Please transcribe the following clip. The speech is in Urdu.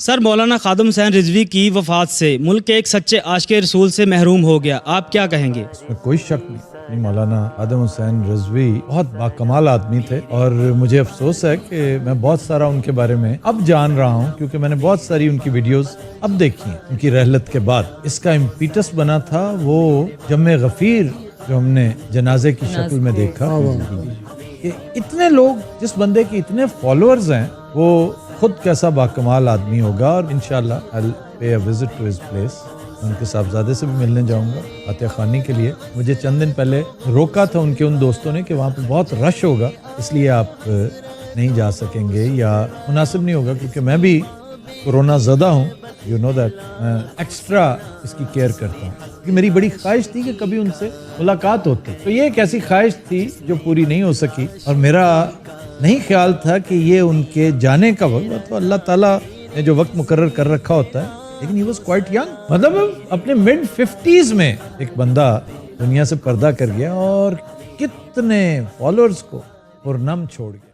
سر مولانا خادم حسین رضوی کی وفات سے ملک ایک سچے عاشق رسول سے محروم ہو گیا، آپ کیا کہیں گے؟ اس میں کوئی شک نہیں، مولانا خادم حسین رضوی بہت باکمال آدمی تھے، اور مجھے افسوس ہے کہ میں بہت سارا ان کے بارے میں اب جان رہا ہوں، کیونکہ میں نے بہت ساری ان کی ویڈیوز اب دیکھی ہیں ان کی رحلت کے بعد۔ اس کا امپیٹس بنا تھا وہ جمع غفیر جو ہم نے جنازے کی شکل میں دیکھا، کہ اتنے لوگ، جس بندے کے اتنے فالوورز ہیں، وہ خود کیسا باکمال آدمی ہوگا۔ اور انشاءاللہ I'll pay a visit to his place، ان کے صاحبزادے سے بھی ملنے جاؤں گا فاتح خوانی کے لیے۔ مجھے چند دن پہلے روکا تھا ان کے ان دوستوں نے کہ وہاں پہ بہت رش ہوگا، اس لیے آپ نہیں جا سکیں گے یا مناسب نہیں ہوگا، کیونکہ میں بھی کورونا زدہ ہوں، یو نو دیٹ، میں ایکسٹرا اس کی کیئر کرتا ہوں، کیونکہ میری بڑی خواہش تھی کہ کبھی ان سے ملاقات ہوتی، تو یہ ایک ایسی خواہش تھی جو پوری نہیں ہو سکی، اور میرا نہیں خیال تھا کہ یہ ان کے جانے کا وقت، تو اللہ تعالیٰ نے جو وقت مقرر کر رکھا ہوتا ہے، لیکن he was quite young، مطلب اپنے mid 50s میں ایک بندہ دنیا سے پردہ کر گیا اور کتنے فالوورز کو پرنم چھوڑ گیا۔